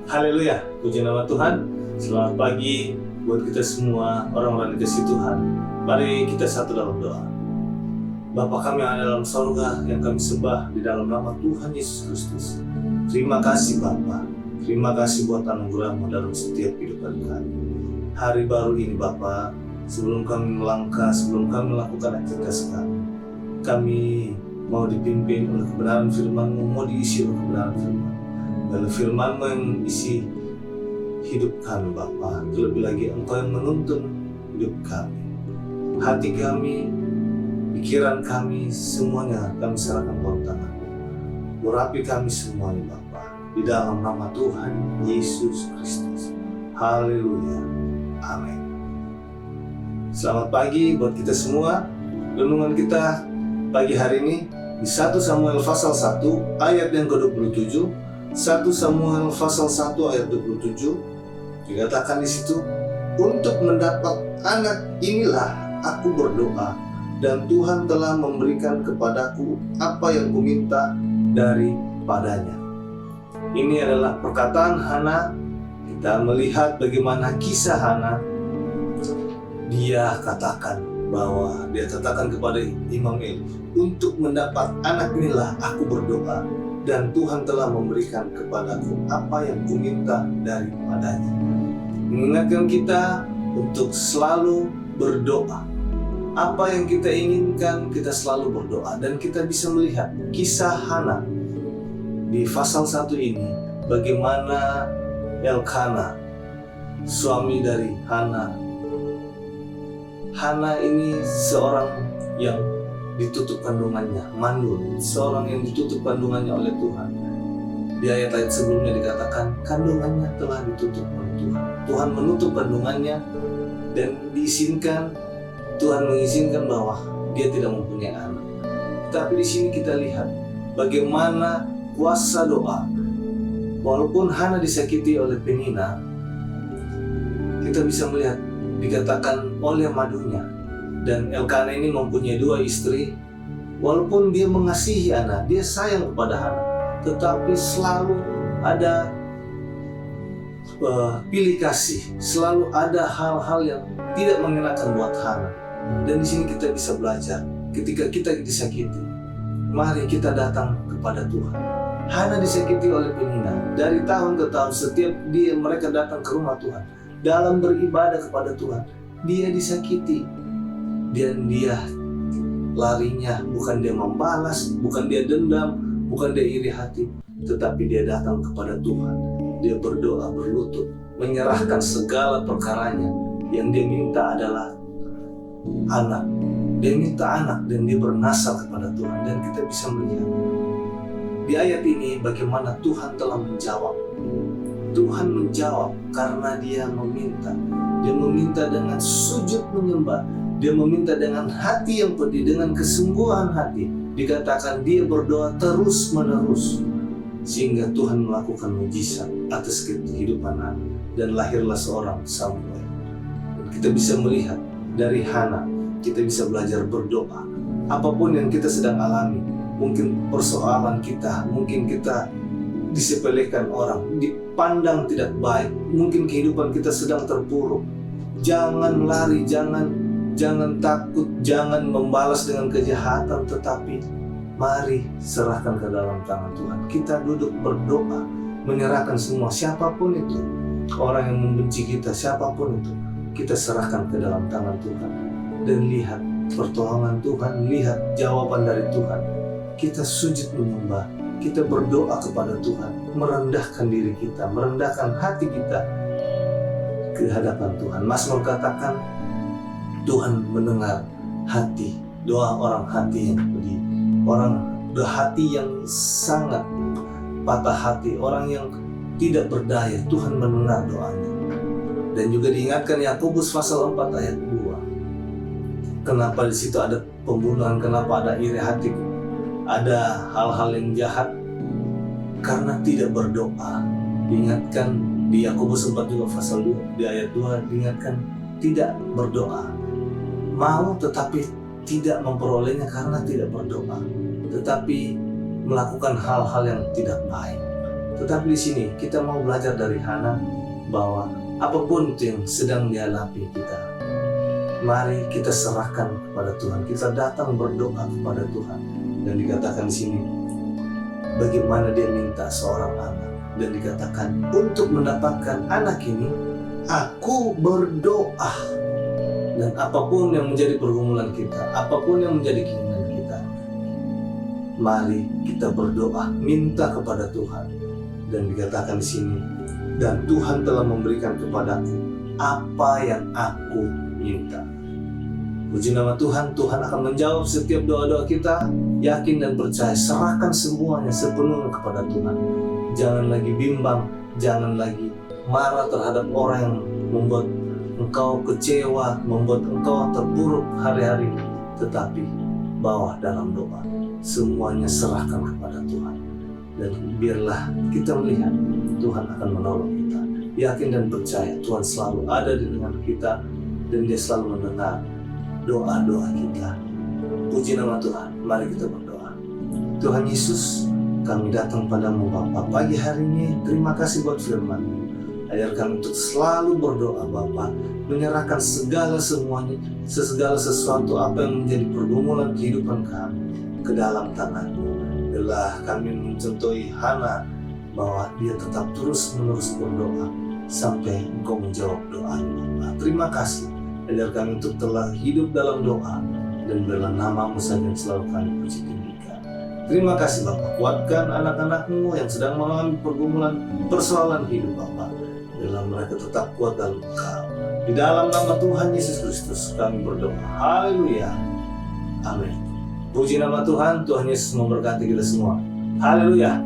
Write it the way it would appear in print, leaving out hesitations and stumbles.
Haleluya, puji nama Tuhan. Selamat pagi buat kita semua orang-orang yang dikasihi Tuhan. Mari kita satu dalam doa. Bapa kami yang ada dalam sorga, yang kami sembah di dalam nama Tuhan Yesus Kristus. Terima kasih Bapa. Terima kasih buat anugerah-Mu dalam setiap kehidupan kami. Hari baru ini Bapa, sebelum kami melangkah, sebelum kami melakukan aktivitas kami mau dipimpin oleh kebenaran firman-Mu, mau diisi oleh kebenaran firman. Lalu firman-Mu yang isi hidup kami Bapa. Terlebih lagi Engkau yang menuntun hidup kami. Hati kami, pikiran kami, semuanya kami serahkan dalam tangan-Mu. Urapi kami semuanya Bapa, di dalam nama Tuhan Yesus Kristus. Haleluya. Amin. Selamat pagi buat kita semua. Renungan kita pagi hari ini di 1 Samuel pasal 1 ayat yang ke-27. 1 Samuel pasal 1 ayat 27 dikatakan di situ, untuk mendapat anak inilah aku berdoa, dan Tuhan telah memberikan kepadaku apa yang kuminta daripadanya. Ini adalah perkataan Hana. Kita melihat bagaimana kisah Hana. Dia katakan kepada Imam Eli, untuk mendapat anak inilah aku berdoa, dan Tuhan telah memberikan kepadaku apa yang kuminta daripadanya. Mengingatkan kita untuk selalu berdoa. Apa yang kita inginkan, kita selalu berdoa. Dan kita bisa melihat kisah Hana di pasal 1 ini, bagaimana Elkana, suami dari Hana. Hana ini seorang yang ditutup kandungannya, mandul, seorang yang ditutup kandungannya oleh Tuhan. Di ayat-ayat sebelumnya dikatakan kandungannya telah ditutup oleh Tuhan. Tuhan menutup kandungannya dan Tuhan mengizinkan bahwa dia tidak mempunyai anak. Tapi di sini kita lihat bagaimana kuasa doa. Walaupun Hana disakiti oleh Penina, kita bisa melihat dikatakan oleh madunya. Dan Elkana ini mempunyai 2 istri. Walaupun dia mengasihi Hana, dia sayang kepada Hana, tetapi selalu ada pilih kasih, selalu ada hal-hal yang tidak mengenakan buat Hana. Dan di sini kita bisa belajar, ketika kita disakiti, mari kita datang kepada Tuhan. Hana disakiti oleh Penina, dari tahun ke tahun setiap mereka datang ke rumah Tuhan dalam beribadah kepada Tuhan, dia disakiti. Dan dia larinya, bukan dia membalas, bukan dia dendam, bukan dia iri hati, tetapi dia datang kepada Tuhan. Dia berdoa, berlutut, menyerahkan segala perkaranya. Yang dia minta adalah anak. Dia minta anak dan dia bernasar kepada Tuhan. Dan kita bisa melihat di ayat ini bagaimana Tuhan telah menjawab. Tuhan menjawab karena dia meminta. Dia meminta dengan sujud menyembah. Dia meminta dengan hati yang pedih, dengan kesungguhan hati. Dikatakan dia berdoa terus-menerus. Sehingga Tuhan melakukan mujizat atas kehidupan Hana. Dan lahirlah seorang Samuel. Dan kita bisa melihat dari Hana, kita bisa belajar berdoa. Apapun yang kita sedang alami, mungkin persoalan kita, mungkin kita disepelekan orang, dipandang tidak baik, mungkin kehidupan kita sedang terpuruk. Jangan lari, jangan takut, jangan membalas dengan kejahatan, tetapi mari serahkan ke dalam tangan Tuhan. Kita duduk berdoa, menyerahkan semua, siapapun itu, orang yang membenci kita, siapapun itu, kita serahkan ke dalam tangan Tuhan. Dan lihat pertolongan Tuhan, lihat jawaban dari Tuhan. Kita sujud menyembah, kita berdoa kepada Tuhan, merendahkan diri kita, merendahkan hati kita ke hadapan Tuhan. Mazmur katakan, Tuhan mendengar hati, doa orang hati yang pedih, orang hati yang sangat patah hati, orang yang tidak berdaya. Tuhan mendengar doanya. Dan juga diingatkan Yakobus pasal 4 ayat 2. Kenapa di situ ada pembunuhan, kenapa ada iri hati, ada hal-hal yang jahat? Karena tidak berdoa. Diingatkan di Yakobus 4 juga pasal 2, di ayat 2 diingatkan tidak berdoa. Mau tetapi tidak memperolehnya karena tidak berdoa, tetapi melakukan hal-hal yang tidak baik. Tetapi di sini kita mau belajar dari Hana bahwa apapun itu yang sedang dihadapi kita, mari kita serahkan kepada Tuhan. Kita datang berdoa kepada Tuhan. Dan dikatakan di sini, bagaimana dia minta seorang anak. Dan dikatakan, untuk mendapatkan anak ini, aku berdoa. Dan apapun yang menjadi pergumulan kita, apapun yang menjadi keinginan kita, mari kita berdoa, minta kepada Tuhan. Dan dikatakan di sini, dan Tuhan telah memberikan kepadaku apa yang aku minta. Puji nama Tuhan, Tuhan akan menjawab setiap doa-doa kita. Yakin dan percaya, serahkan semuanya sepenuhnya kepada Tuhan. Jangan lagi bimbang, jangan lagi marah terhadap orang yang membuat engkau kecewa, membuat engkau terpuruk hari-hari ini. Tetapi bawa dalam doa, semuanya serahkan kepada Tuhan. Dan biarlah kita melihat Tuhan akan menolong kita. Yakin dan percaya Tuhan selalu ada di tengah kita, dan Dia selalu mendengar doa-doa kita. Puji nama Tuhan, mari kita berdoa. Tuhan Yesus, kami datang padamu Bapa pagi hari ini. Terima kasih buat firman-Mu. Ajar kami untuk selalu berdoa Bapa, menyerahkan segala sesuatu apa yang menjadi pergumulan kehidupan kami ke dalam tangan-Mu. Biarlah kami mencontohi Hana bahwa dia tetap terus-menerus berdoa sampai Engkau menjawab doa-Nya Bapa. Terima kasih. Ajar kami untuk telah hidup dalam doa, dan biarlah nama-Mu saja yang selalu kami puji tinggikan. Terima kasih Bapa, kuatkan anak-anak-Mu yang sedang mengalami pergumulan persoalan hidup Bapa. Biarlah mereka tetap kuat dalam Engkau. Di dalam nama Tuhan Yesus Kristus kami berdoa. Haleluya. Amin. Puji nama Tuhan, Tuhan Yesus memberkati kita semua. Haleluya.